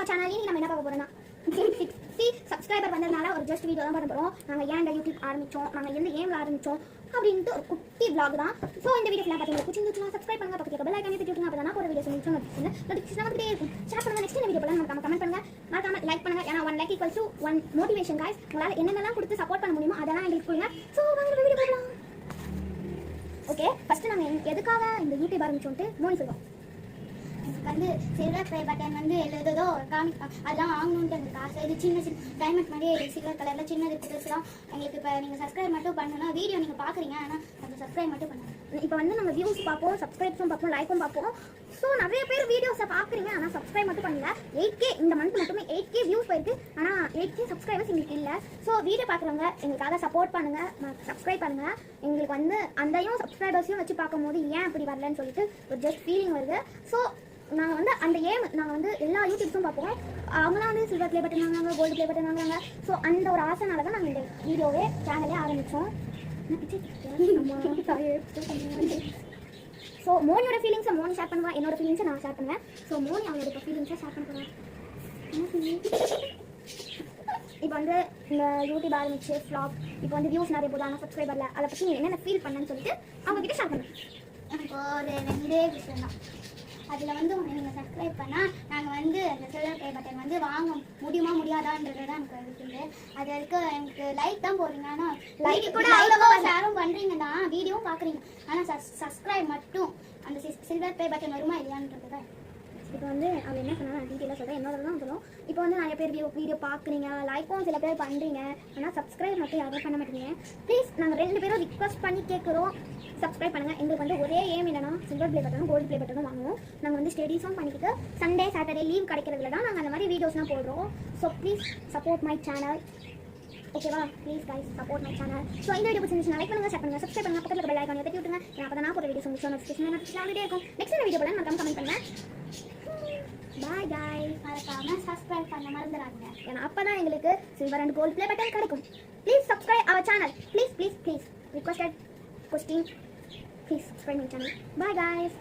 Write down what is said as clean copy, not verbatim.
Channel இன்னைக்கு நம்ம என்ன பார்க்க போறோம்னா 60 சப்ஸ்கிரைபர் வந்ததுனால ஒரு ஜஸ்ட் வீடியோ தான் பண்ண போறோம். நாங்க ஏன் யூடியூப் ஆரம்பிச்சோம், நாங்க எந்த ஏம்ல ஆரம்பிச்சோம் அப்படின்ட்டு ஒரு குட்டி vlog தான். சோ இந்த வீடியோ ஃபுல்லா பாத்தீங்க பிடிச்சிருந்துச்சுனா சப்ஸ்கிரைப் பண்ணுங்க, பக்கத்துல பெல் ஐகானை தட்டி விட்டுருங்க. அப்பதான் நான் போற வீடியோஸ் உங்களுக்கு நோட்டிஃபிகேஷன் வந்துட்டே இருக்கும். ஷேர் பண்ணுங்க. நெக்ஸ்ட் இந்த வீடியோ போலாம் நம்ம கமெண்ட் பண்ணுங்க, மறக்காம லைக் பண்ணுங்க. ஏன்னா 1 like equals to 1 motivation guys. உங்களால என்னென்னலாம் கொடுத்து சப்போர்ட் பண்ண முடியுமோ அதெல்லாம் எங்களுக்கு கொடுங்க. சோ வாங்க வீடியோ போலாம். ஓகே, ஃபர்ஸ்ட் நாங்க எதுக்காக இந்த யூடியூப் ஆரம்பிச்சோம்ட்டு மோனி சொல்லுவோம். வந்து சில்வர் ப்ளே பட்டன் வந்து எழுதோ அதெல்லாம் வாங்கணுன்ட்டு எங்களுக்கு ஆசை. இது சின்ன சின்ன டைமண்ட் மாதிரி சில்வர் கலரில் சின்னது புதுசுலாம் எங்களுக்கு. இப்போ நீங்கள் சப்ஸ்கிரைப் மட்டும் பண்ணணும். வீடியோ நீங்கள் பார்க்குறீங்க, ஆனால் கொஞ்சம் சப்ஸ்கிரைப் மட்டும் பண்ணுங்கள். இப்போ வந்து நம்ம வியூஸ் பார்ப்போம், சப்ஸ்கிரைப்ஸும் பார்ப்போம், லைக்கும் பார்ப்போம். ஸோ நிறைய பேர் வீடியோஸை பார்க்குறீங்க, ஆனால் சப்ஸ்கிரைப் மட்டும் பண்ணுங்க. 8K இந்த மந்த் மட்டுமே 8K வியூஸ் போயிருக்கு, ஆனால் 8K சப்ஸ்கிரைபர்ஸ் எங்களுக்கு இல்லை. ஸோ வீடியோ பார்க்குறவங்க எங்களுக்காக சப்போர்ட் பண்ணுங்க, சப்ஸ்கிரைப் பண்ணுங்க. எங்களுக்கு வந்து அந்தையும் சப்ஸ்கிரைபர்ஸையும் வச்சு பார்க்கும்போது ஏன் அப்படி வரலன்னு சொல்லிட்டு ஒரு ஜஸ்ட் ஃபீலிங் வருது. ஸோ நாங்கள் வந்து அந்த நாங்கள் வந்து எல்லா யூடியூப்ஸும் பார்ப்போம். அவங்களாம் வந்து சில்வர் ப்ளே பட்டன் வாங்குவாங்க, கோல்டு ப்ளே பட்டன் வாங்குவாங்க. ஸோ அந்த ஒரு ஆசைனால தான் நாங்கள் இந்த வீடியோவே சேனலே ஆரம்பித்தோம். ஸோ மோனியோட ஃபீலிங்ஸை மோனி ஷேர் பண்ணுவா, என்னோட ஃபீலிங்ஸை நான் ஷேர் பண்ணுவேன். ஸோ மோனி அவங்களோட ஃபீலிங்ஸை ஷேர் பண்ண போகிறேன். இப்போ வந்து இந்த யூடியூப் ஆரம்பிச்சு ஃப்ளாப், இப்போ வந்து வியூஸ் நிறைய போதும், ஆனால் சப்ஸ்கிரைபரில் அதை பற்றி நீங்கள் என்னென்ன ஃபீல் பண்ணேன்னு சொல்லிட்டு அவங்ககிட்ட ஷேர் பண்ணுவேன். எனக்கு ஒரு 2 விஷயம் தான். அதில் வந்து ஒன்று நீங்கள் சப்ஸ்கிரைப் பண்ணால் நாங்கள் வந்து அந்த சில்வர் ப்ளே பட்டன் வந்து வாங்க முடியுமா முடியாதான்றது தான் எனக்கு இருக்குது. அது வரைக்கும் எனக்கு லைக் தான் போடுறீங்க, ஆனால் லைக் கூட அவ்வளோவா ஷேரும் பண்ணுறீங்க தான், வீடியோவும் பார்க்குறீங்க, ஆனால் சப்ஸ்கிரைப் மட்டும் அந்த சில்வர் ப்ளே பட்டன் வருமா இல்லையான்றது தான். இப்போ வந்து அவள் என்ன சொன்னால் நான் டீட்டெயிலாக சொல்கிறேன், என்னோட தான் சொல்லும். இப்போ வந்து நிறைய பேர் வீடியோ பார்க்குறீங்க, லைக்கும் சில பேர் பண்ணுறீங்க, ஆனால் சப்ஸ்கிரைப் மட்டும் யாரும் பண்ண மாட்டேங்க. ப்ளீஸ் நாங்கள் 2 பேரும் ரிக்வஸ்ட் பண்ணி கேட்குறோம், சப்ஸ்கிரைப் பண்ணுங்கள். எங்களுக்கு வந்து ஒரே ஏம் என்னன்னா சில்வர் ப்ளே பட்டனும் கோல்டு ப்ளே பட்டனும் வாங்குவோம். நாங்கள் வந்து ஸ்டடீஸும் பண்ணிக்கிட்டு சண்டே சாட்டர்டே லீவ் கிடைக்கிறதுல தான் நாங்கள் அந்த மாதிரி வீடியோஸ்லாம் போடுறோம். So please support my channel, ஓகேவா? Please guys support my channel. So இந்த வீடியோ பிடிச்சிருந்துச்சுன்னா லைக் பண்ணுங்கள், ஷேர் பண்ணுங்கள், சப்ஸ்கிரைப் பண்ணுங்கள், பக்கத்தில் பெல் ஐகானை தட்டி விட்டுருங்க. ஏன்னா அப்போ தான் நான் போகிற வீடியோஸ் உங்களுக்கு நோட்டிஃபிகேஷன் வந்துட்டே இருக்கும். நெக்ஸ்ட் இந்த வீடியோ போல நான் கமெண்ட் பண்ணுவேன். பாய் guys, மறக்காமல் சப்ஸ்கிரைப் பண்ண மறந்துடாதீங்க. ஏன்னா அப்போ தான் எங்களுக்கு silver and gold play button கிடைக்கும். Please subscribe our channel, please please please requested question, please subscribe my channel. Bye guys.